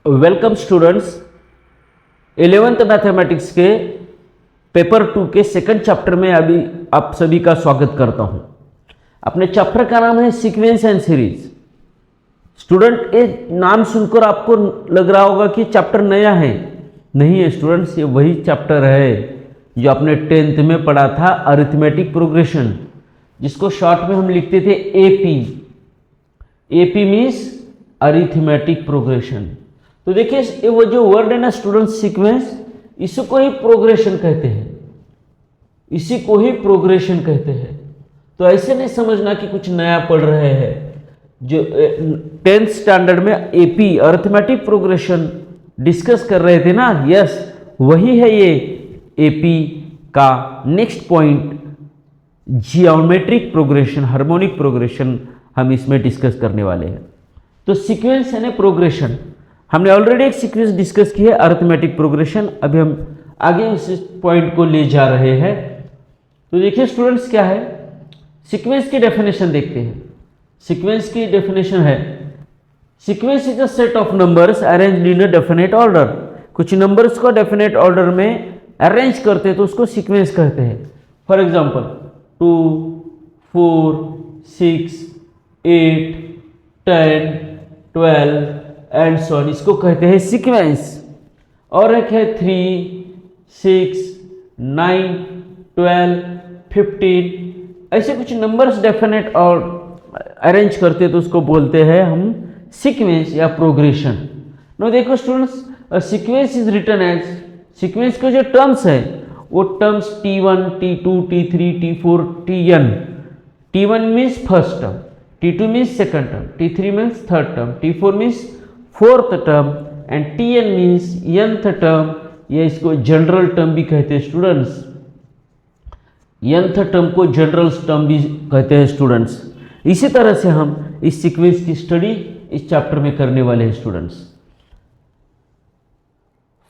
Welcome students, 11th mathematics के paper 2 के second chapter में अभी आप सभी का स्वागत करता हूं। अपने चैप्टर का नाम है सीक्वेंस एंड सीरीज। स्टूडेंट, ये नाम सुनकर आपको लग रहा होगा कि चैप्टर नया है। नहीं है स्टूडेंट्स, ये वही चैप्टर है जो आपने 10th में पढ़ा था, अरिथमेटिक प्रोग्रेशन, जिसको शॉर्ट में हम लिखते थे AP. AP means arithmetic progression. तो देखिए, वो जो वर्ड है ना स्टूडेंट, सीक्वेंस, इसको ही प्रोग्रेशन कहते हैं, इसी को ही प्रोग्रेशन कहते हैं। तो ऐसे नहीं समझना कि कुछ नया पढ़ रहे हैं। जो 10th स्टैंडर्ड में एपी अरिथमेटिक प्रोग्रेशन डिस्कस कर रहे थे ना, यस, वही है ये एपी का next point, geometric progression, harmonic progression हम इसमें डिस्कस करने वाले हैं। तो सीक्वेंस यानी प्रोग्रेशन, हमने ऑलरेडी एक सीक्वेंस डिस्कस की है, अरिथमेटिक प्रोग्रेशन। अभी हम आगे इस पॉइंट को ले जा रहे हैं। तो देखिए स्टूडेंट्स, क्या है सीक्वेंस की डेफिनेशन देखते हैं। सीक्वेंस की डेफिनेशन है, sequence is a set of numbers arranged in a definite order. कुछ नंबर्स को डेफिनेट ऑर्डर में अरेंज करते हैं तो उसको सीक्वेंस कहते हैं। For example 2, 4, 6, 8, 10, 12 and so on, इसको कहते हैं सीक्वेंस। और एक है 3, 6, 9, 12, 15, ऐसे कुछ नंबर्स डेफिनेट और अरेंज करते तो उसको बोलते हैं हम सीक्वेंस या प्रोग्रेशन। नो देखो students, sequence is written as, sequence के जो टर्म्स है वो terms T1, T2, T3, T4, Tn। T1 means first term, T2 means second term, T3 means third term, T4 means fourth term and Tn means nth term. ये इसको general term भी कहते हैं students, nth term को general term भी कहते हैं students. इसी तरह से हम इस सीक्वेंस की स्टडी इस चैप्टर में करने वाले हैं स्टूडेंट्स।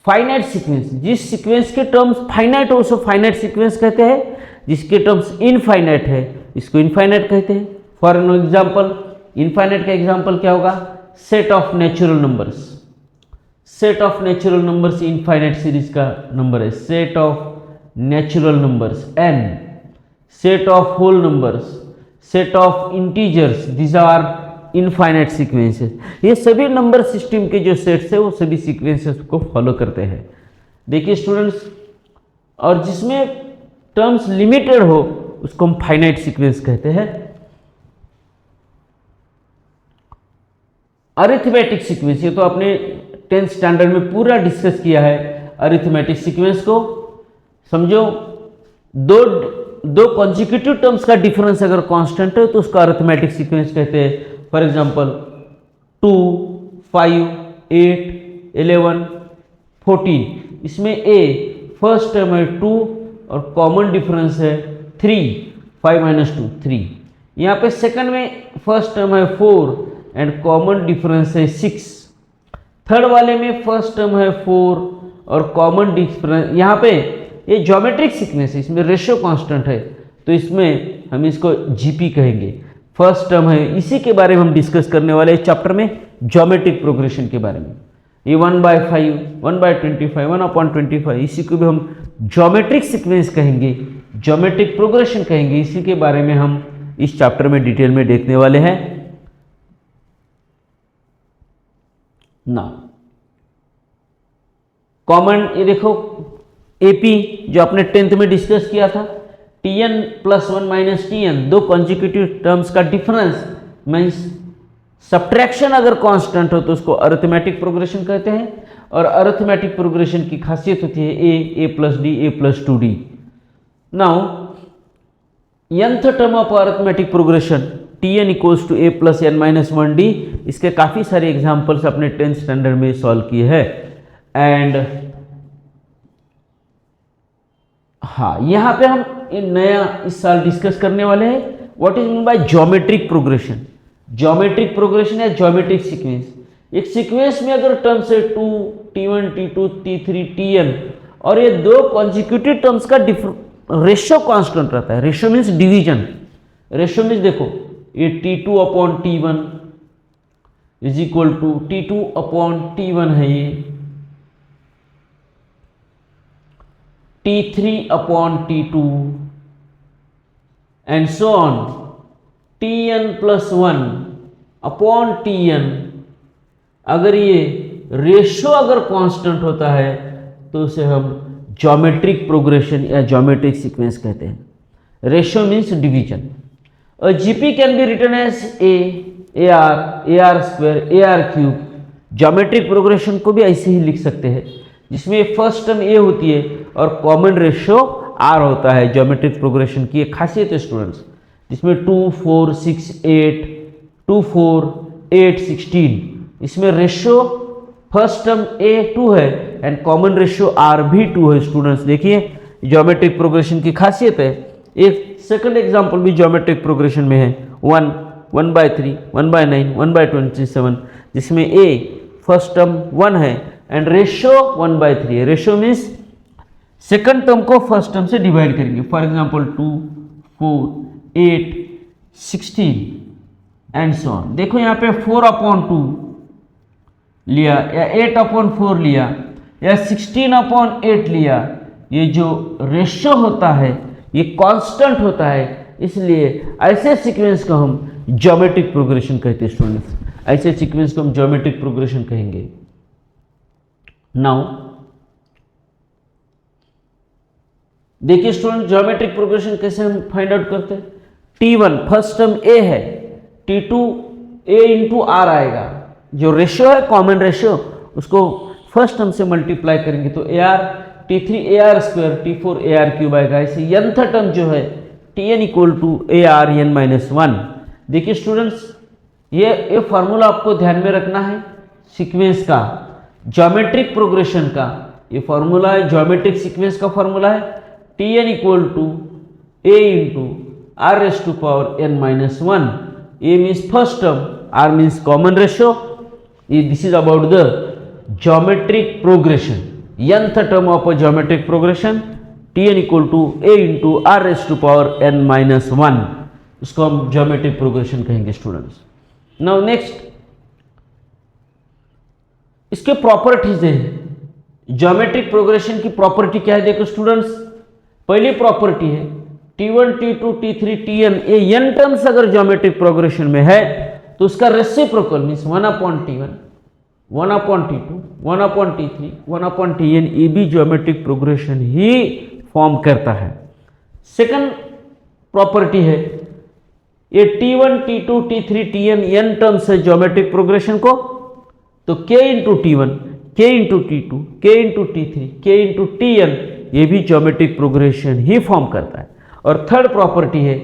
फाइनाइट सीक्वेंस, जिस सीक्वेंस के टर्म्स फाइनाइट हो उसको फाइनाइट सीक्वेंस कहते हैं, जिसके टर्म्स इनफाइनाइट है इसको इनफाइनाइट कहते हैं। फॉर एग्जाम्पल, इनफाइनाइट का एग्जाम्पल क्या होगा? Set of natural numbers. Set of natural numbers infinite series का नंबर है। Set of natural numbers n, set of whole numbers, set of integers, this are infinite sequences. ये सभी number system के जो sets है वो सभी सीक्वेंसेस को फॉलो करते हैं। देखिए स्टूडेंट्स, और जिसमें टर्म्स लिमिटेड हो उसको हम फाइनाइट सीक्वेंस कहते हैं। अरिथमेटिक सीक्वेंस, ये तो आपने 10th स्टैंडर्ड में पूरा डिस्कस किया है। अरिथमेटिक सीक्वेंस को समझो, दो कॉन्जिक्यूटिव टर्म्स का डिफरेंस अगर कांस्टेंट है तो उसको अरिथमेटिक सीक्वेंस कहते हैं। फॉर एग्जांपल 2, 5, 8, 11, 14, इसमें a फर्स्ट टर्म है 2 और कॉमन डिफरेंस है 3, 5 - 2 3। यहाँ पे सेकंड में फर्स्ट टर्म है 4 एंड कॉमन डिफरेंस है 6। थर्ड वाले में फर्स्ट टर्म है 4 और कॉमन डिफरेंस, यहाँ पे ये ज्योमेट्रिक सीक्वेंस है, इसमें रेशियो कांस्टेंट है तो इसमें हम इसको जीपी कहेंगे। फर्स्ट टर्म है, इसी के बारे में हम डिस्कस करने वाले हैं चैप्टर में, ज्योमेट्रिक प्रोग्रेशन के बारे में। ये 1/5, 1/25, 1/25, इसी को भी हम ज्योमेट्रिक सीक्वेंस कहेंगे, ज्योमेट्रिक प्रोग्रेशन कहेंगे। इसी के बारे में हम इस चैप्टर में डिटेल में देखने वाले हैं। ना कॉमन, ये देखो एपी जो आपने 10th में डिस्कस किया था, Tn + 1 - Tn, दो कॉन्जिक्यूटिव टर्म्स का डिफरेंस मीन्स सब्ट्रैक्शन अगर कांस्टेंट हो तो उसको अरिथमेटिक प्रोग्रेशन कहते हैं। और अरिथमेटिक प्रोग्रेशन की खासियत होती है a + d, a + 2d। Now nth term of arithmetic progression Tn = a + n - 1d, इसके काफ़ी सारे एग्जाम्पल्स अपने 10th स्टैंडर्ड में सॉल्व किए हैं। एंड हाँ, यहाँ पे हम नया इस साल डिस्कस करने वाले हैं, what is mean by geometric progression. Geometric progression या ज्योमेट्रिक सीक्वेंस, एक सीक्वेंस में अगर टर्म्स है 2, T1, T2, T3, Tn, और ये दो कॉन्जिक्यूटिव टर्म्स का रेशियो कांस्टेंट रहता है। Ratio means division, ratio means देखो ये T2/T1, is equal to T2 upon T1 है ये, T3 upon T2 and so on, Tn plus 1 upon Tn। अगर ये रेशो अगर कांस्टेंट होता है तो उसे हम ज्योमेट्रिक प्रोग्रेशन या ज्योमेट्रिक सीक्वेंस कहते हैं। Ratio means division. और GP can be written as AR square AR cube. Geometric progression को भी ऐसे ही लिख सकते हैं, जिसमें फर्स्ट टर्म A होती है और कॉमन रेशियो R होता है। ज्योमेट्रिक प्रोग्रेशन की एक खासियत है स्टूडेंट्स, जिसमें 2 4 6 8 2 4 8 16, इसमें रेशियो फर्स्ट टर्म A 2 है एंड कॉमन रेशियो R भी 2 है। स्टूडेंट्स देखिए ज्योमेट्रिक प्रोग्रेशन की खासियत है। एक सेकंड एग्जांपल भी ज्योमेट्रिक प्रोग्रेशन में है, 1 1/3 1/9 1/27, जिसमें A फर्स्ट टर्म 1 है एंड रेशियो 1/3 है। रेशियो मीन्स सेकंड टर्म को फर्स्ट टर्म से डिवाइड करेंगे। For example 2 4 8 16 and so on. देखो यहाँ पे 4/2 लिया या 8/4 लिया या 16/8 लिया, ये जो रेशियो होता है ये कांस्टेंट होता है, इसलिए ऐसे सीक्वेंस को हम ज्योमेट्रिक प्रोग्रेशन कहते हैं। स्टूडेंट्स ऐसे सीक्वेंस को हम ज्योमेट्रिक प्रोग्रेशन कहेंगे। नाउ देखिए स्टूडेंट, ज्योमेट्रिक प्रोग्रेशन कैसे हम फाइंड आउट करते हैं। T1 फर्स्ट टर्म A है, T2 A इंटू R आएगा। जो रेशियो है कॉमन रेशियो, उसको फर्स्ट टर्म से मल्टीप्लाई करेंगे तो AR, T3 AR square T4 AR cube आएगा। ऐसे nth टर्म जो है Tn equal to AR n minus 1। देखिए स्टूडेंट्स, ये फॉर्मूला आपको ध्यान में रखना है सीक्वेंस का, ज्योमेट्रिक प्रोग्रेशन का। ये फॉर्मूला है, ज्योमेट्रिक सीक्वेंस का फॉर्मूला है Tn equal to A into R raise to power n minus 1। A means first term, R means common ratio. This is about the geometric progression, nth term of a geometric progression. Tn equal to A into R raise to power n minus 1, इसको हम geometric progression कहेंगे students. Now next, इसके properties है। Geometric progression की property क्या है? देखो students, पहली प्रॉपर्टी है T1 T2 T3 Tn, ये n टर्म्स अगर ज्योमेट्रिक प्रोग्रेशन में है तो उसका reciprocal means 1/T1 1/T2 1/T3 1/Tn, ये भी ज्योमेट्रिक प्रोग्रेशन ही फॉर्म करता है। सेकंड प्रॉपर्टी है ये T1 T2 T3 Tn n terms है ज्योमेट्रिक प्रोग्रेशन को, तो K into T1 K into T2 K into T3 K into Tn, ये भी ज्योमेट्रिक प्रोग्रेशन ही फॉर्म करता है। और थर्ड प्रॉपर्टी है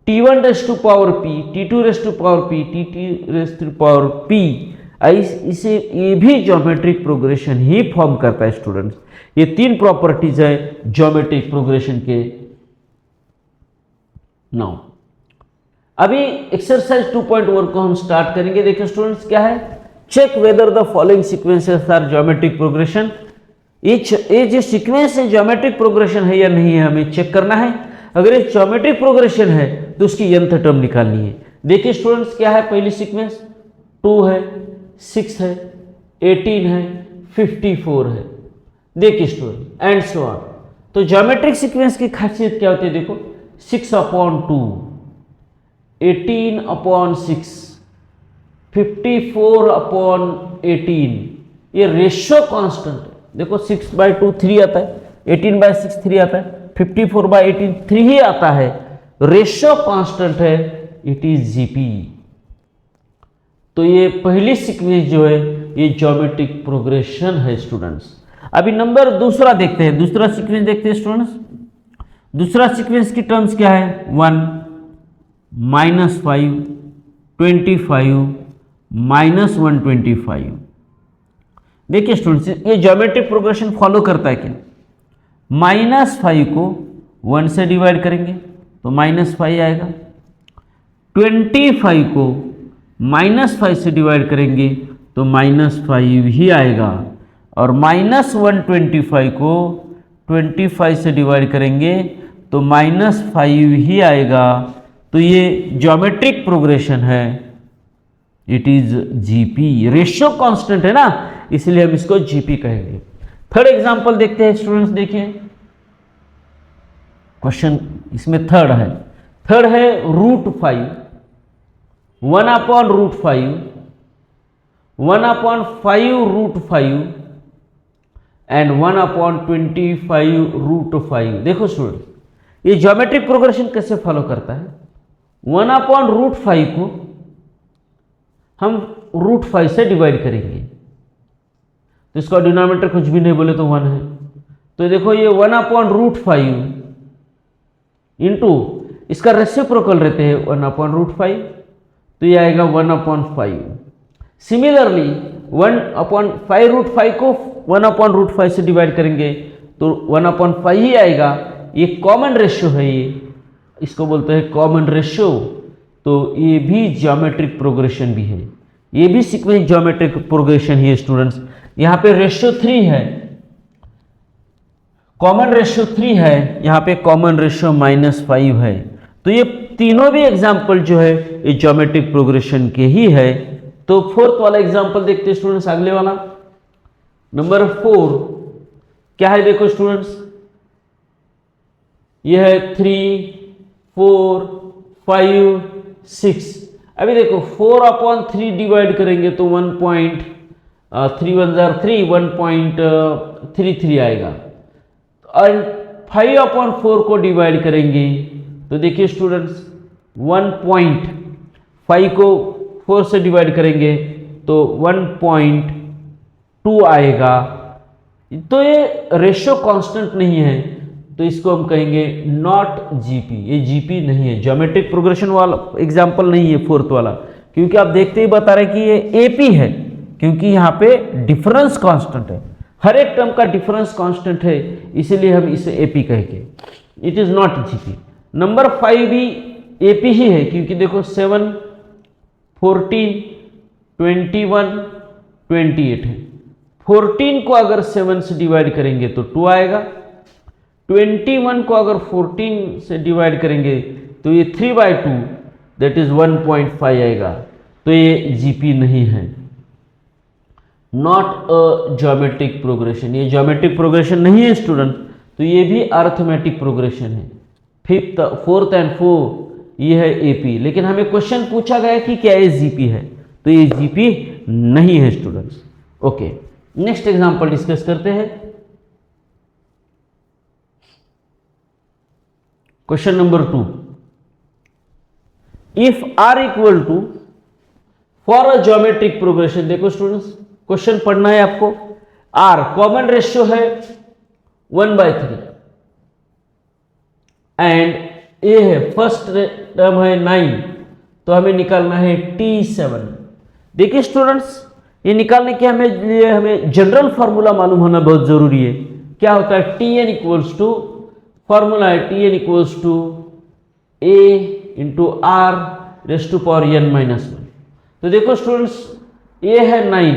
T1 raise to power P T2 raise to power P T3 raise to power P, इसे ये भी geometric progression ही form करता है स्टूडेंट्स। ये तीन प्रॉपर्टीज है ज्योमेट्रिक प्रोग्रेशन के। नाउ अभी एक्सरसाइज 2.1 को हम स्टार्ट करेंगे। देखिए स्टूडेंट्स क्या है, check whether the following sequences are geometric progression. ये जो सीक्वेंस है ज्योमेट्रिक प्रोग्रेशन है या नहीं है, हमें चेक करना है। अगर ये ज्योमेट्रिक प्रोग्रेशन है तो उसकी nth टर्म निकालनी है। देखिए स्टूडेंट्स क्या है, पहली सीक्वेंस 2 है 6 है 18 है 54 है। देखिए स्टूडेंट एंड सो ऑन। तो ज्योमेट्रिक सीक्वेंस की खासियत क्या होती है? देखो 6/2 18/6 54/18, ये रेशियो कांस्टेंट है। देखो 6/2 3 आता है, 18/6 3 आता है, 54/18 3 ही आता है। रेशियो कांस्टेंट है, इट इज जीपी। तो ये पहली सीक्वेंस जो है ये ज्योमेट्रिक प्रोग्रेशन है स्टूडेंट्स। अभी नंबर दूसरा देखते हैं, दूसरा सीक्वेंस देखते हैं स्टूडेंट्स। दूसरा सीक्वेंस की टर्म्स क्या है? 1 -5 25 -125। देखिए स्टूडेंट्स, ये ज्योमेट्रिक प्रोग्रेशन फॉलो करता है क्या? -5 को 1 से डिवाइड करेंगे तो -5 आएगा। 25 को -5 से डिवाइड करेंगे तो -5 ही आएगा। और -125 को 25 से डिवाइड करेंगे तो -5 ही आएगा। तो ये ज्योमेट्रिक प्रोग्रेशन है, it is GP. Ratio constant है ना, इसलिए हम इसको जीपी कहेंगे। थर्ड एग्जांपल देखते हैं स्टूडेंट्स, देखिए क्वेश्चन इसमें थर्ड है। थर्ड है √5, 1/√5, 1/5√5 एंड 1/25√5। देखो स्टूडेंट, ये ज्योमेट्रिक प्रोग्रेशन कैसे फॉलो करता है। 1/√5 को हम √5 से डिवाइड करेंगे, तो इसका डिनोमिनेटर कुछ भी नहीं बोले तो 1 है। तो देखो ये 1/√5 इंटू इसका रेसिप्रोकल रहते हैं 1/√5, तो ये आएगा 1/5। सिमिलरली 1/5√5 को 1/√5 से डिवाइड करेंगे तो 1/5 ही आएगा। ये कॉमन रेशियो है, ये इसको बोलते हैं कॉमन रेशियो। तो ये भी ज्योमेट्रिक प्रोग्रेशन भी है, ये भी सीक्वेंस ज्योमेट्रिक प्रोग्रेशन ही है स्टूडेंट्स। यहाँ पे रेशियो 3 है, कॉमन रेशियो 3 है, यहाँ पे कॉमन रेशियो -5 है। तो ये तीनों भी एग्जाम्पल जो है ये ज्योमेट्रिक प्रोग्रेशन के ही है। तो फोर्थ वाला एग्जाम्पल देखते हैं स्टूडेंट्स, अगले वाला नंबर 4 क्या है। देखो स्टूडेंट्स, ये है 3, 4, 5, 6। अभी देखो 4/3 डिवाइड करेंगे तो 1.3 1.33 आएगा, और 5/4 को डिवाइड करेंगे तो देखिए स्टूडेंट्स 1.5 को 4 से डिवाइड करेंगे तो 1.2 आएगा। तो ये रेशियो कांस्टेंट नहीं है, तो इसको हम कहेंगे नॉट जीपी। ये जीपी नहीं है, ज्योमेट्रिक प्रोग्रेशन वाला एग्जांपल नहीं है फोर्थ वाला, क्योंकि आप देखते ही बता रहे कि ये एपी है, क्योंकि यहाँ पे डिफरेंस कांस्टेंट है, हर एक टर्म का डिफरेंस कांस्टेंट है, इसीलिए हम इसे एपी कहेंगे। It is not GP. Number 5 भी एपी ही है, क्योंकि देखो 7, 14, 21, 28 है। 14 को अगर 7 से डिवाइड करेंगे तो 2 आएगा, 21 को अगर 14 से डिवाइड करेंगे तो ये 3/2 दैट इज 1.5 आएगा। तो ये जीपी नहीं है, नॉट अ ज्योमेट्रिक प्रोग्रेशन। ये ज्योमेट्रिक प्रोग्रेशन नहीं है स्टूडेंट, तो ये भी अर्थमेटिक प्रोग्रेशन है। 5th, 4th एंड 4 ये है एपी, लेकिन हमें क्वेश्चन पूछा गया कि क्या ये जीपी है, तो ये जीपी नहीं है students. Okay, next example discuss करते हैं। Question number 2, if r equal to for a geometric progression. देखो स्टूडेंट्स, क्वेश्चन पढ़ना है आपको। r कॉमन रेशियो है 1/3 एंड a है फर्स्ट टर्म है 9, तो हमें निकालना है t7। देखिए स्टूडेंट्स, ये निकालने के हमें जनरल फॉर्मूला मालूम होना बहुत जरूरी है। क्या होता है, tn इक्वल्स टू, फॉर्मूला है tn equals to a into r raise to power n-1। तो देखो स्टूडेंट्स, a है 9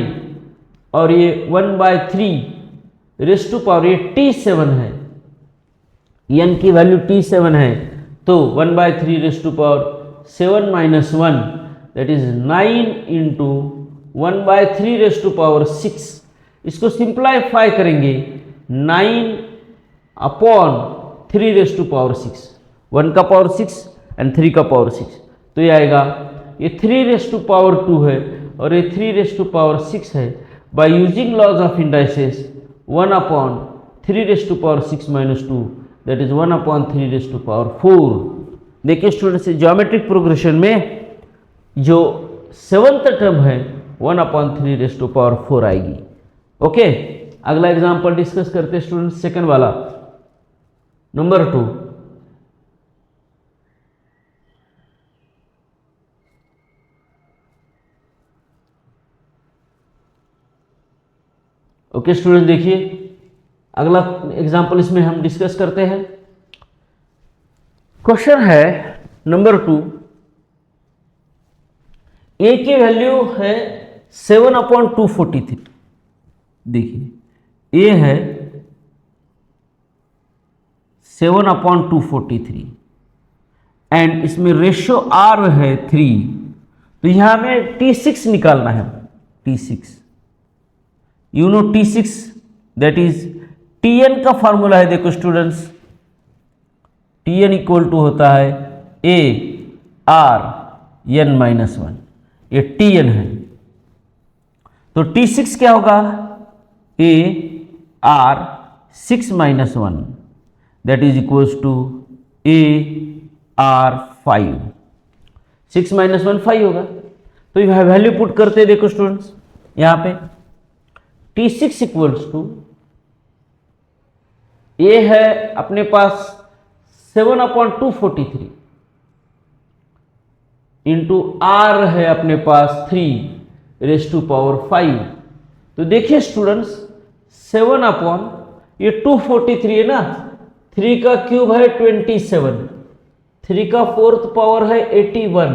और ये 1/3 रेस टू पावर ये t7 है, n की वैल्यू t7 है, तो 1/3 raise to power 7 - 1 that is 9 into 1/3 raise to power 6। इसको सिंप्लाईफाई करेंगे 9/3 रेस टू पावर 6, 1 का पावर 6 एंड 3 का पावर 6, तो ये आएगा, ये 3 रेस टू पावर 2 है और ये 3 रेस टू पावर 6 है। By using laws of indices 1/3 raise to power 6 - 2 that is 1/3 raise to power 4। देखिए स्टूडेंट्स, ज्योमेट्रिक प्रोग्रेशन में जो 7th टर्म है 1/3 रेस टू पावर 4 आएगी। ओके, अगला एग्जांपल डिस्कस करते हैं स्टूडेंट्स, सेकंड वाला नंबर 2। ओके स्टूडेंट, देखिए अगला एग्जांपल इसमें हम डिस्कस करते हैं। क्वेश्चन है नंबर 2, ए की वैल्यू है 7/243। देखिए ए है 7/243 एंड इसमें रेशियो r है 3, तो यहां हमें T6 निकालना है। T6 you know T6 that is Tn का फॉर्मूला है, देखो स्टूडेंट्स, Tn इक्वल टू होता है A R n माइनस 1, ये Tn है। तो T6 क्या होगा, A R 6 minus 1 that is equals to A R 5, 6 minus 1 5 होगा। तो यह वैल्यू पुट करते हैं, देखो स्टूडेंट्स यहां पे T6 इक्वल्स टू A है अपने पास 7/243 इंटू R है अपने पास 3⁵5। तो देखिए स्टूडेंट्स 7 ये 243 है ना, 3 का क्यूब है 27, 3 का 4th पावर है 81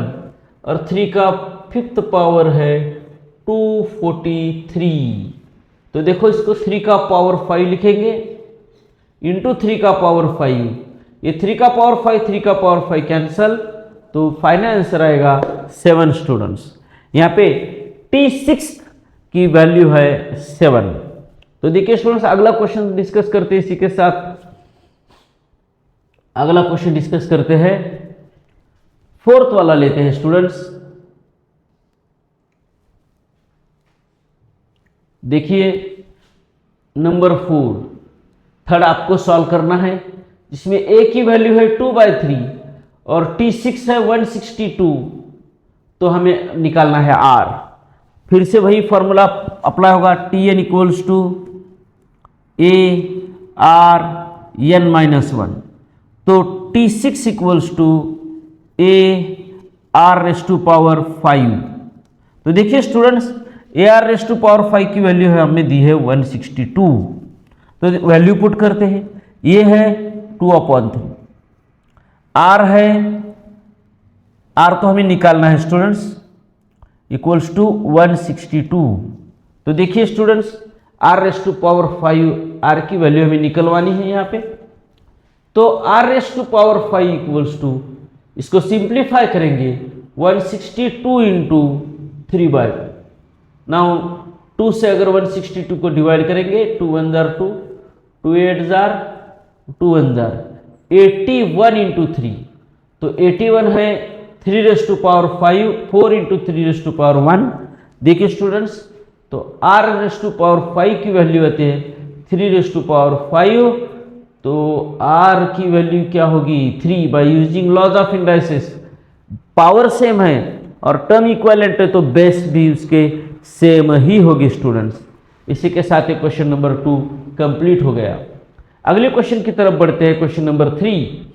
और 3 का 5th पावर है 243। तो देखो इसको 3 का पावर 5 लिखेंगे इंटू 3 का पावर 5, ये 3 का पावर 5 3 का पावर 5 कैंसल, तो फाइनल आंसर आएगा 7 स्टूडेंट्स। यहाँ पे T6 की वैल्यू है 7। तो देखिए स्टूडेंट्स अगला क्वेश्चन डिस्कस करते हैं, इसी के साथ अगला क्वेश्चन डिस्कस करते हैं, 4th वाला लेते हैं स्टूडेंट्स। देखिए नंबर 4 थर्ड आपको सॉल्व करना है, जिसमें A की वैल्यू है 2/3 और T6 है 162, तो हमें निकालना है R। फिर से वही फॉर्मूला अप्लाई होगा, Tn equals to A R n minus 1, तो T6 equals to A R⁵5। तो देखिए स्टूडेंट्स AR⁵5 की वैल्यू है हमें दी है 162, तो वैल्यू पुट करते हैं, ये है 2/3, R है, R तो हमें निकालना है स्टूडेंट्स, इक्वल्स टू 162। तो देखिए स्टूडेंट्स R⁵5 R की वैल्यू हमें निकलवानी है यहाँ पे, तो R⁵5 इक्वल्स टू, इसको सिंप्लीफाई करेंगे 162 इंटू 3/2। नाउ 2 से अगर 162 को डिवाइड करेंगे 2 1 जार 2, 2 8 जार 2 1 जार 81 इंटू 3, तो 81 है 3⁵5, 4 इंटू 3⁵1। देखिए स्टूडेंट्स तो R⁵5 की वैल्यू आती है 3⁵5, तो R की वैल्यू क्या होगी 3 by using laws of indices, power same है और टर्म इक्विवेलेंट है तो बेस भी उसके सेम ही होगी स्टूडेंट्स। इसी के साथ क्वेश्चन नंबर 2 कंप्लीट हो गया। अगले क्वेश्चन की तरफ बढ़ते हैं, क्वेश्चन नंबर 3।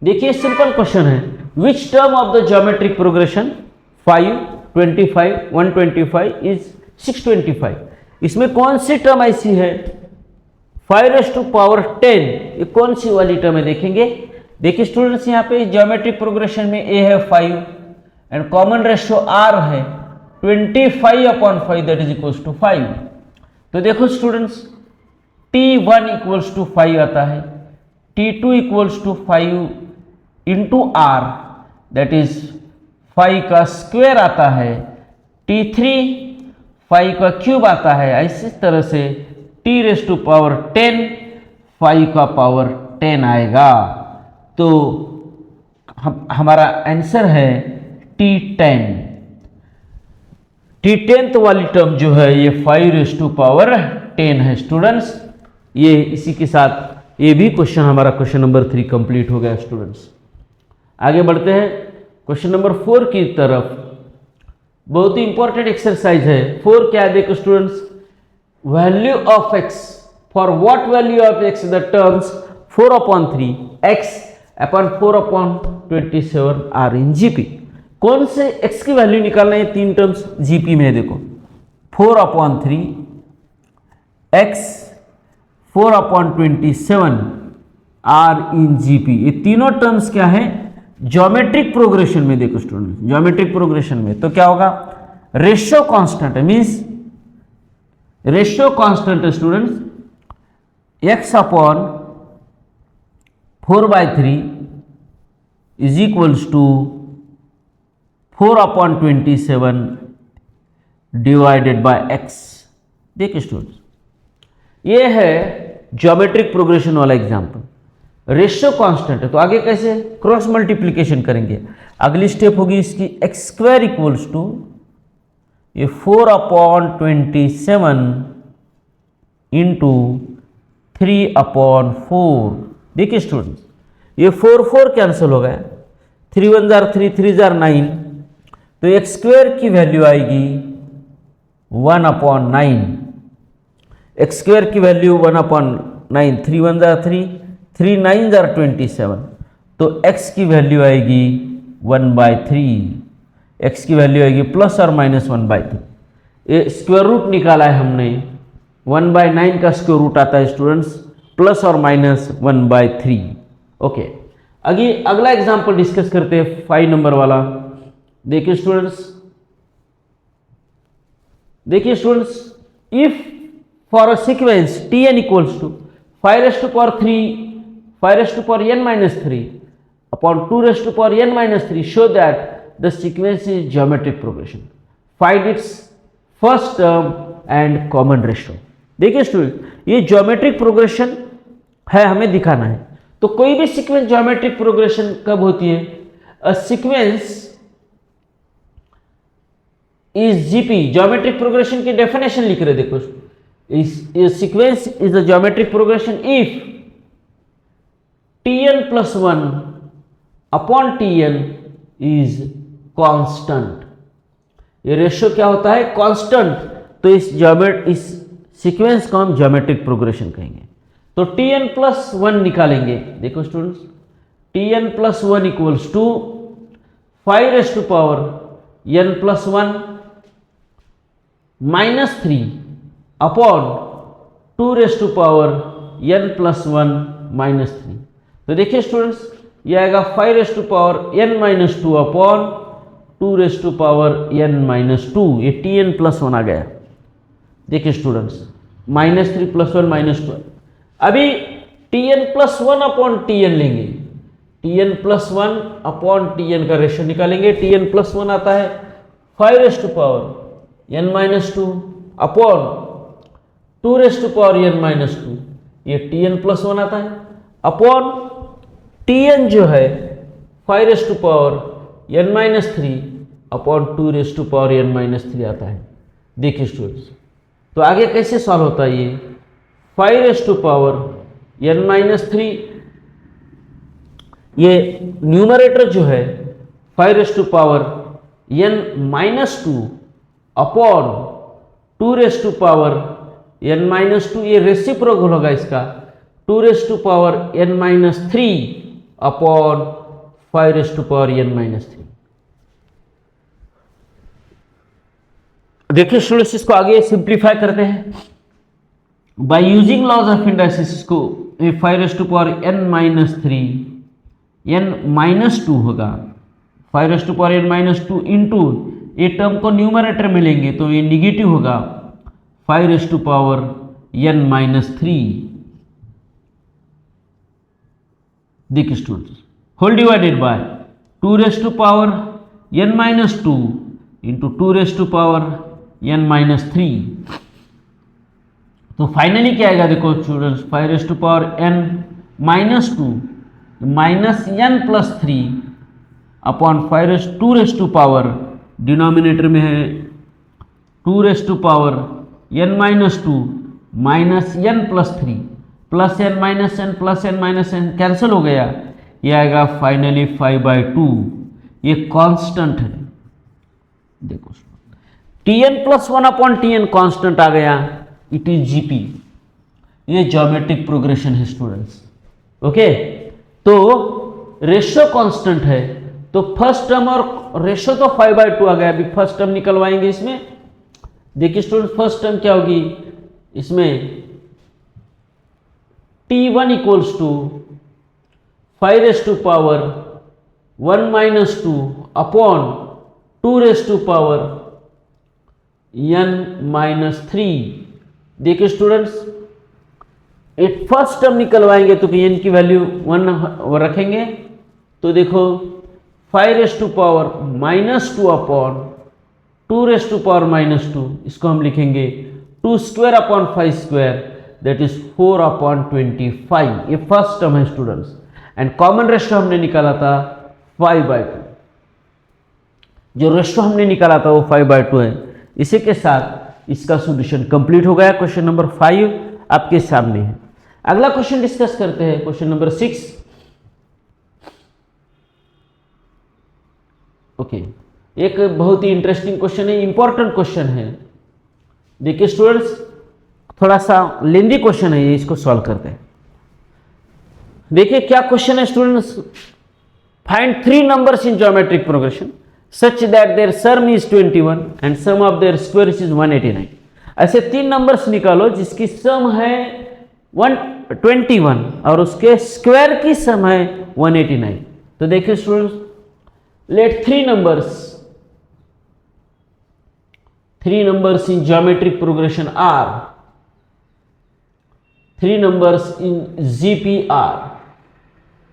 देखिए सिंपल क्वेश्चन है, which term of the geometric progression 5 25 125 is 625, इसमें कौन सी टर्म ऐसी है 5⁻10, ये कौन सी वाली टर्म है देखेंगे। देखिए स्टूडेंट्स यहाँ पे ज्योमेट्रिक प्रोग्रेशन में A है 5 एंड कॉमन रेशियो R है 25/5 दैट इज इक्वल्स टू 5। तो देखो स्टूडेंट्स T1 इक्वल्स टू 5 आता है, T2 equals to 5 into R that is 5 का स्क्वायर आता है, T3 5 का क्यूब आता है, इसी तरह से T⁻10 5 का पावर 10 आएगा। तो हमारा आंसर है T10। T10th वाली टर्म जो है ये 5⁻10 है स्टूडेंट्स। ये इसी के साथ ये भी क्वेश्चन हमारा क्वेश्चन नंबर 3 कंप्लीट हो गया स्टूडेंट्स। आगे बढ़ते हैं क्वेश्चन नंबर 4 की तरफ। बहुत ही इंपॉर्टेंट एक्सरसाइज है। 4 क्या है देखो students, value of x for what value of x the terms 4/3 x upon 4/27 are in GP. कौन से x की वैल्यू निकालना है, 3 टर्म्स जीपी में है देखो, 4/3 x 4/27 आर इन जीपी। ये तीनों टर्म्स क्या है ज्योमेट्रिक प्रोग्रेशन में। देखो स्टूडेंट ज्योमेट्रिक प्रोग्रेशन में तो क्या होगा, रेशियो कांस्टेंट है, मींस रेशियो कांस्टेंट है students, x upon 4/3 is equals to 4/27 divided by x। देखिए स्टूडेंट्स, ये है ज्योमेट्रिक प्रोग्रेशन वाला एग्जाम्पल। रेशियो कांस्टेंट है तो आगे कैसे क्रॉस मल्टीप्लीकेशन करेंगे। अगली स्टेप होगी इसकी x² इक्वल्स टू ये 4/27 इंटू 3/4। देखिए स्टूडेंट्स, ये 4 कैंसिल हो गया, 3 1 जार 3 3 जार 9, तो x² की वैल्यू आएगी 1/9। x² की वैल्यू 1/9, 3 1 जार 3 3 9 जार 27, तो x की वैल्यू आएगी 1/3। x की वैल्यू आएगी प्लस और माइनस 1/3। ये स्क्वायर रूट निकाला है हमने, 1/9 का स्क्वायर रूट आता है स्टूडेंट्स प्लस और माइनस 1/3। ओके, आगे अगला एग्जांपल डिस्कस करते हैं 5 नंबर वाला। देखिए students, if for a sequence tn equals to 5n-3 upon 2n-3 show that the sequence is geometric progression. Find its first term and common ratio. देखिए student, ये geometric progression है, हमें दिखाना है। तो कोई भी सीक्वेंस ज्योमेट्रिक प्रोग्रेशन कब होती है? A sequence is GP. Geometric progression की डेफिनेशन लिख रहे, देखो, sequence is a geometric progression if tn+1 upon tn is constant. ये रेशियो क्या होता है? कांस्टेंट। तो इस सीक्वेंस को हम ज्योमेट्रिक प्रोग्रेशन कहेंगे। तो tn+1 निकालेंगे। देखो students, tn+1 equals to 5n+1 -3 upon 2n+1 -3। तो देखिए स्टूडेंट्स, ये आएगा 5n-2 अपॉन 2n-2। ये tn+1 आ गया। देखिए स्टूडेंट्स, -3 + 1 -2। अभी tn+1 अपॉन tn लेंगे, tn+1 अपॉन tn का रेशियो निकालेंगे। tn+1 आता है 5n-2 अपॉन 2n-2, ये tn+1 आता है, अपॉन tn जो है 5n-3 अपॉन 2n-3 आता है। देखिए स्टूडेंट्स, तो आगे कैसे सॉल्व होता है ये? 5n-3, ये न्यूमरेटर जो है 5n-2 अपॉन 2n-2, ये रेसिप्रोकल होगा इसका, 2n-3 अपॉन 5n-3। देखिए स्टूडेंट्स, इसको आगे सिंप्लीफाई करते हैं by using laws of indices. इसको 5n-3 n-2 होगा, 5n-2 इंटू ये टर्म को न्यूमरेटर में लेंगे तो ये निगेटिव होगा, 5n-3। देखिए students, whole divided by 2n-2 into 2n-3। तो फाइनली क्या आएगा? देखो students, 5n-2 -n+3 upon 2n, denominator में है 2n-2 -n+3 plus n cancel हो गया, ये आएगा फाइनली 5/2। ये कांस्टेंट है। देखो tn+1 अपॉन tn कांस्टेंट आ गया, इट इज जीपी। ये ज्योमेट्रिक प्रोग्रेशन है स्टूडेंट्स। ओके, तो रेशियो कांस्टेंट है, तो फर्स्ट टर्म और रेशियो तो 5/2 आ गया। अभी फर्स्ट टर्म निकलवाएंगे इसमें। देखिए स्टूडेंट, फर्स्ट टर्म क्या होगी इसमें? t1 equals to 5n-2 upon 2n-3। देखिए स्टूडेंट्स, एक फर्स्ट टर्म निकलवाएंगे तो n की वैल्यू 1 रखेंगे। तो देखो 5 raise to power -2 upon 2 raise to power -2, इसको हम लिखेंगे 2 square upon 5 square, that is 4 upon 25। ये फर्स्ट टर्म है स्टूडेंट्स, एंड कॉमन रेशियो हमने निकाला था 5/2। जो रेशियो हमने निकाला था वो 5/2 है। इसी के साथ इसका सॉल्यूशन कंप्लीट हो गया। क्वेश्चन नंबर 5 आपके सामने है। अगला क्वेश्चन डिस्कस करते हैं, क्वेश्चन नंबर 6। ओके, एक बहुत ही इंटरेस्टिंग क्वेश्चन है, इंपॉर्टेंट क्वेश्चन है। देखिए स्टूडेंट्स, थोड़ा सा लेंदी क्वेश्चन है ये, इसको सॉल्व करते हैं। देखिए क्या क्वेश्चन है students, find 3 numbers in geometric progression such that their sum is 21 and sum of their squares is 189। ऐसे 3 नंबर्स निकालो जिसकी सम है 121 और उसके स्क्वायर की सम है 189। तो देखिए students, late 3 numbers in geometric progression are 3 numbers in GPR।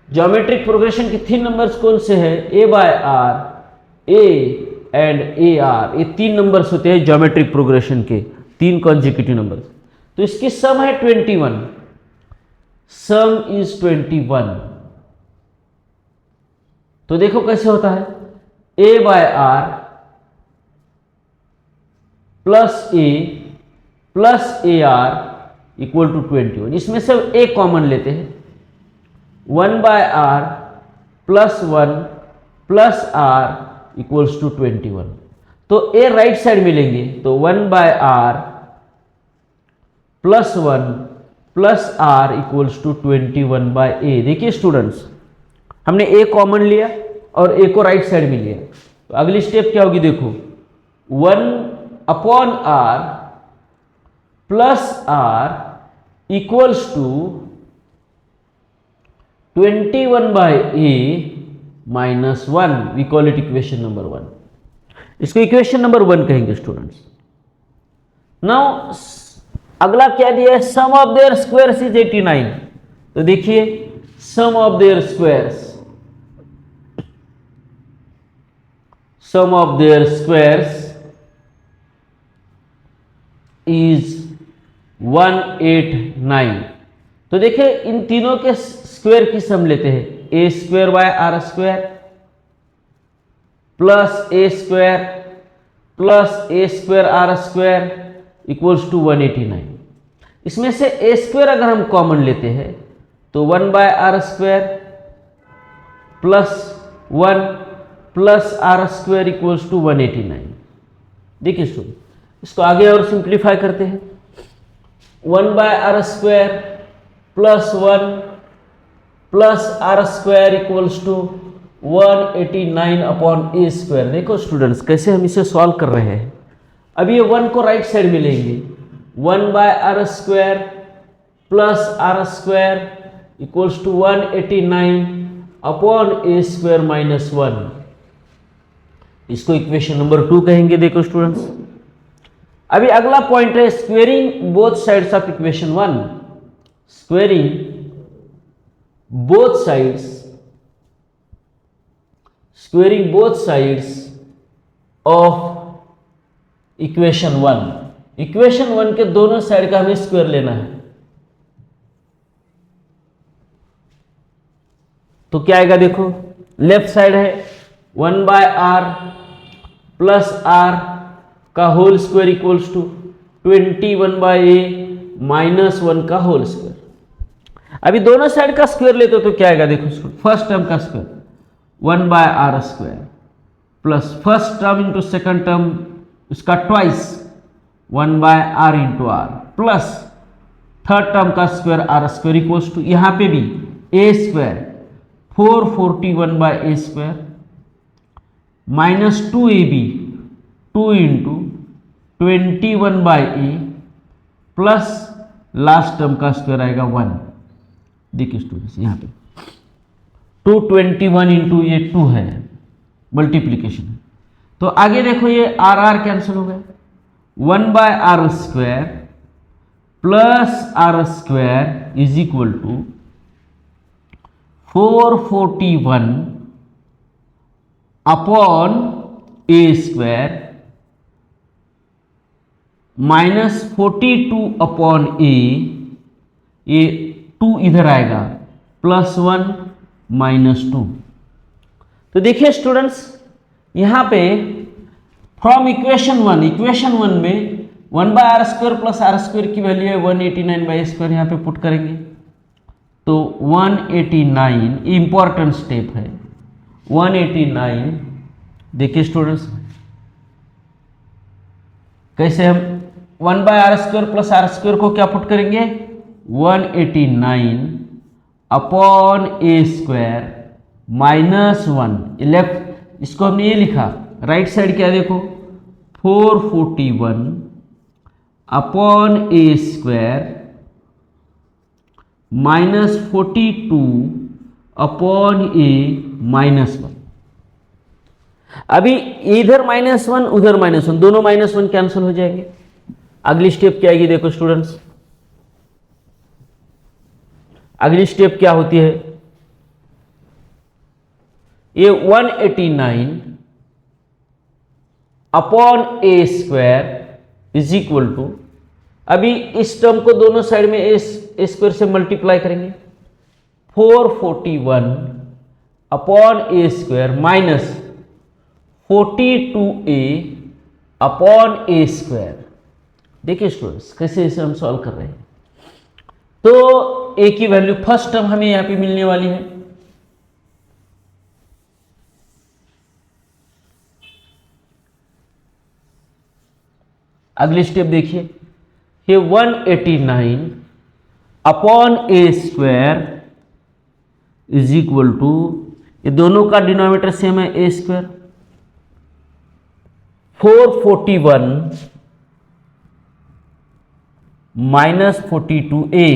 Geometric progression के 3 नंबर्स कौन से हैं? A/R, A and AR। ये 3 नंबर्स होते हैं ज्योमेट्रिक प्रोग्रेशन के, 3 कॉन्जिक्यूटिव नंबर्स। तो इसकी सम है 21, सम इज 21। तो देखो कैसे होता है, A/R plus A plus AR equal to 21। इसमें से A कॉमन लेते हैं, 1/R plus 1 plus R equals to 21। तो A राइट साइड में लेंगे तो 1/R plus 1 plus R equals to 21/A। देखिए स्टूडेंट्स, हमने A कॉमन लिया और A को राइट साइड में लिया। तो अगली स्टेप क्या होगी, देखो 1/R plus R equals to 21/A minus 1। We call it equation number 1। इसको इक्वेशन नंबर 1 कहेंगे स्टूडेंट्स। नाउ अगला क्या दिया है, sum of their squares is 89। तो देखिए sum of their squares, sum of their squares is 189। तो देखिए इन तीनों के स्क्वायर की सम लेते हैं, A²/R² plus A² plus A²R² equals to 189। इसमें से A² अगर हम कॉमन लेते हैं तो 1/R² plus 1 plus R² equals to 189। देखिए स्टूडेंट, इसको आगे और सिंप्लीफाई करते हैं, 1/R² plus 1 plus R² equals to 189 upon A²। देखो स्टूडेंट्स कैसे हम इसे सॉल्व कर रहे हैं। अब ये 1 को राइट साइड में लेंगे, 1/R² plus R² equals to 189 upon A² minus 1। इसको इक्वेशन नंबर 2 कहेंगे। देखो स्टूडेंट्स, अभी अगला पॉइंट है squaring both sides of equation 1। Squaring both sides, squaring both sides of equation 1। Equation 1 के दोनों साइड का हमें स्क्वायर लेना है। तो क्या आएगा, देखो लेफ्ट साइड है 1/R प्लस R का whole square equals to 21/A minus 1 का होल स्क्वायर। अभी दोनों साइड का स्क्वायर लेते हो तो क्या आएगा, देखो फर्स्ट टर्म का square 1/R² plus first term into second term उसका twice 1/R into R plus third term का स्क्वायर R² इक्वल्स टू यहाँ पे भी A² 441/A² minus 2AB 2 into 21/A plus last term का स्क्वायर आएगा 1। देखिए students यहाँ पे 221 इंटू ये 2 है, मल्टीप्लीकेशन है। तो आगे देखो ये R कैंसिल हो गया, 1/R² plus R² is equal to 441 upon A square minus 42 upon A, ये 2 इधर आएगा, +1 -2। तो देखिए स्टूडेंट्स, यहां पे फ्रॉम इक्वेशन वन में 1/r² प्लस r² की वैल्यू है 189/² यहाँ पे पुट करेंगे तो 189, इंपॉर्टेंट स्टेप है 189। देखिए स्टूडेंट्स, कैसे हम 1/r² प्लस r² को क्या पुट करेंगे, 189 अपॉन a² -1, लेफ्ट इसको हमने ये लिखा, राइट साइड क्या देखो 441 अपॉन a² -42 अपॉन a -1। अभी इधर -1 उधर -1, दोनों -1 कैंसिल हो जाएंगे। अगली स्टेप क्या आएगी, देखो स्टूडेंट्स, अगली स्टेप क्या होती है, ये 189 upon a² is equal to, अभी इस टर्म को दोनों साइड में a² से मल्टीप्लाई करेंगे, 441 upon a² minus 42a upon a²। देखिए स्टूडेंट्स, कैसे इसे हम सॉल्व कर रहे हैं। तो a की वैल्यू फर्स्ट टर्म हमें यहां पे मिलने वाली है, अगली स्टेप देखिए, ये 189 upon a² is equal to, ये दोनों का डिनोमिनेटर सेम है a², 441 माइनस 42a।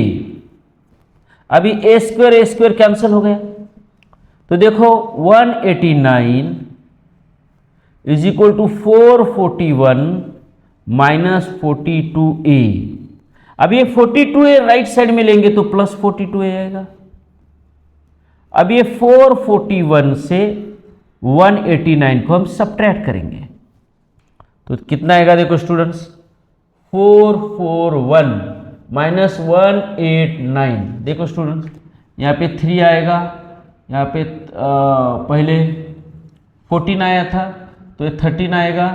अभी a² कैंसिल हो गया, तो देखो 189 is equal to 441 minus 42a। अब ये 42a राइट साइड में लेंगे तो प्लस 42a आएगा। अब ये 441 से 189 को हम सब्ट्रैक्ट करेंगे तो कितना आएगा, देखो स्टूडेंट्स 441 माइनस 189। देखो स्टूडेंट्स, यहाँ पे 3 आएगा, यहाँ पे पहले 14 आया था तो ये 13 आएगा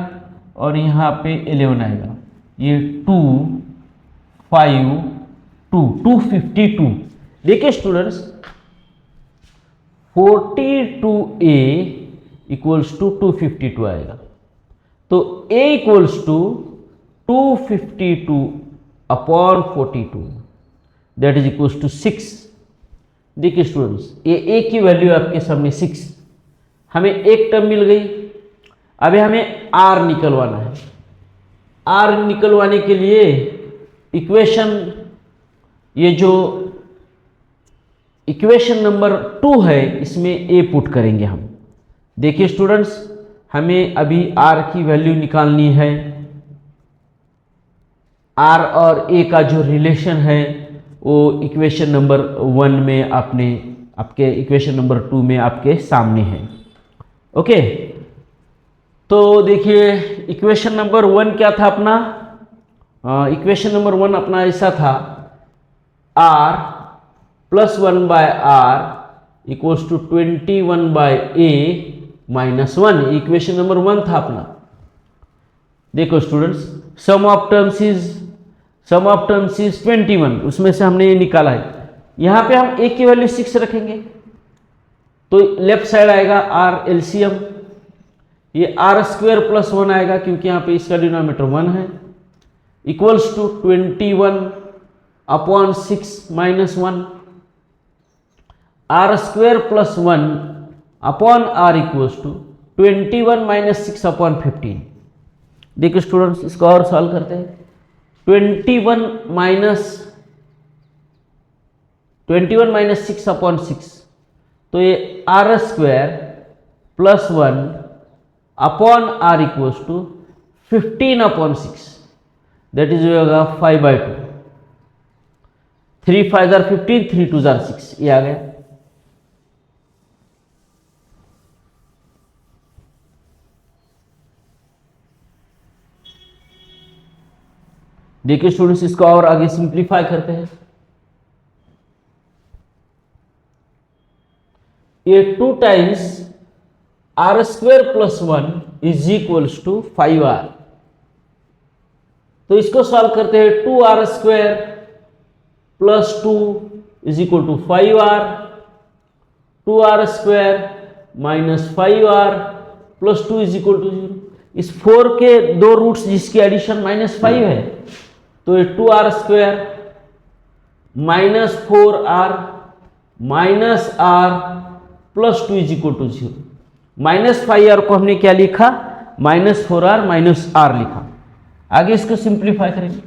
और यहाँ पे 11 आएगा, ये 2 5 2 252। देखिए स्टूडेंट्स, 42a इक्वल्स टू 252 आएगा, तो a equals to 252 upon 42, that is equals to 6। देखिए स्टूडेंट्स, ये a की वैल्यू आपके सामने 6, हमें एक टर्म मिल गई। अभी हमें r निकलवाना है। r निकलवाने के लिए इक्वेशन, ये जो इक्वेशन नंबर 2 है इसमें a पुट करेंगे हम। देखिए स्टूडेंट्स, हमें अभी r की वैल्यू निकालनी है। r और a का जो रिलेशन है वो इक्वेशन नंबर 1 में आपके इक्वेशन नंबर 2 में आपके सामने है। ओके, तो देखिए इक्वेशन नंबर 1 क्या था अपना, इक्वेशन नंबर 1 अपना ऐसा था, r plus 1/r equals to 21/a minus 1, equation number 1 था अपना। देखो students, sum of terms is 21, उसमें से हमने ये निकाला है। यहां पे हम a की वैल्यू 6 रखेंगे तो लेफ्ट साइड आएगा r एलसीएम, ये r² प्लस 1 आएगा क्योंकि यहाँ पे इसका डिनोमिनेटर 1 है, equals to 21 upon 6 minus 1, r² plus 1 upon r equals to 21 minus 6 upon 15। देखिए स्टूडेंट्स, इसको और सॉल्व करते हैं। 21 माइनस 6 अपॉन 6, तो ये r² plus 1 upon r equals to 15 upon 6, that is होगा 5/2। 3 5 जार 15, 3 2 जार 6, ये आ गया। देखिए स्टूडेंट्स, इसको और आगे सिंप्लीफाई करते हैं। ये 2 times R square plus 1 is equals to 5r। तो इसको सॉल्व करते हैं। 2r square plus 2 is equal to 5r, 2r square minus 5r plus 2 is equal to 0। इस 4 के दो रूट्स जिसकी एडिशन -5 है, तो ये 2r square minus 4r minus r plus 2 is equal to 0। -5r को हमने क्या लिखा? -4r माइनस r लिखा। आगे इसको सिंप्लीफाई करेंगे।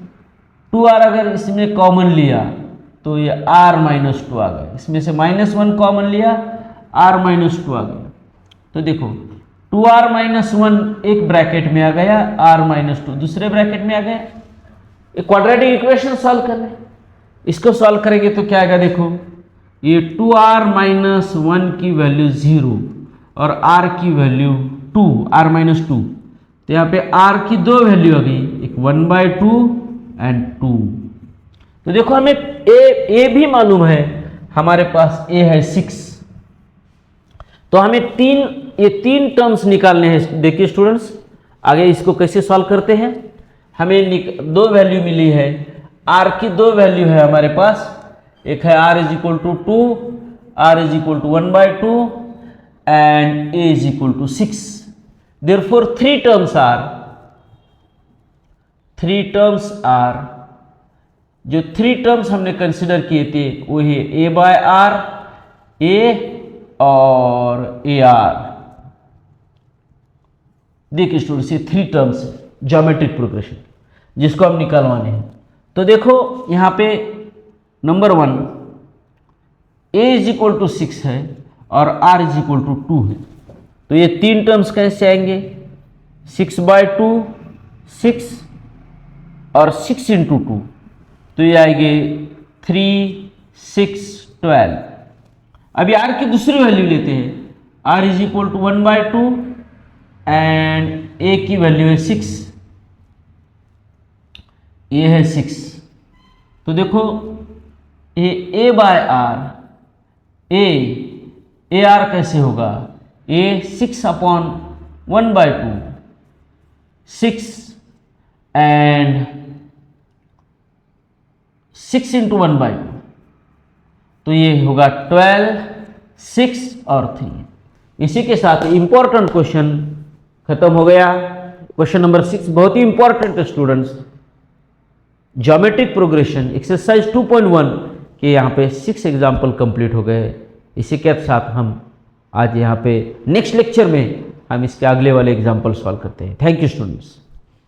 2r अगर इसमें कॉमन लिया तो ये r माइनस 2 आ गया। इसमें से -1 कॉमन लिया, r माइनस 2 आ गया। तो देखो 2r माइनस 1 एक ब्रैकेट में आ गया, r माइनस 2 दूसरे ब्रैकेट में आ गया। एक क्वाड्रेटिक इक्वेशन सॉल्व कर रहे हैं। इसको सॉल्व करेंगे तो क्या आएगा? देखो ये 2r माइनस 1 की वैल्यू 0 और r की वैल्यू 2, r माइनस 2। तो यहाँ पे r की दो वैल्यू आ गई, एक 1/2 एंड 2। तो देखो हमें a भी मालूम है, हमारे पास a है 6। तो हमें ये तीन टर्म्स निकालने हैं। देखिए स्टूडेंट्स, आगे इसको कैसे सॉल्व करते हैं। हमें दो वैल्यू मिली है, r की दो वैल्यू है हमारे पास। एक है r is equal to 2, r is equal to 1/2 and a is equal to 6। Therefore, three terms are जो 3 टर्म्स हमने कंसिडर किए थे वो है a/r, a और ar। देखिए स्टूडेंट्स, ये 3 टर्म्स है ज्योमेट्रिक प्रोग्रेशन जिसको हम निकालवाने हैं। तो देखो यहाँ पे number 1 a is equal to 6 है और r इज इक्वल टू 2 है। तो ये 3 टर्म्स कैसे आएंगे? 6/2 6 और 6 इंटू 2, तो ये आएंगे 3 6 12। अभी r की दूसरी वैल्यू लेते हैं। r is equal to 1/2 and a की वैल्यू है 6, ये है 6। तो देखो ये a/r, ar कैसे होगा? a 6/1/2, 6 एंड 6 इंटू 1/2, तो ये होगा 12, 6 और 3। इसी के साथ इंपॉर्टेंट क्वेश्चन खत्म हो गया। क्वेश्चन नंबर 6 बहुत ही इंपॉर्टेंट है स्टूडेंट्स, ज्योमेट्रिक प्रोग्रेशन एक्सरसाइज 2.1 के यहाँ पे 6 एग्जाम्पल कंप्लीट हो गए। इसी के साथ हम आज यहाँ पे नेक्स्ट लेक्चर में हम इसके अगले वाले एग्जाम्पल सॉल्व करते हैं। Thank you students.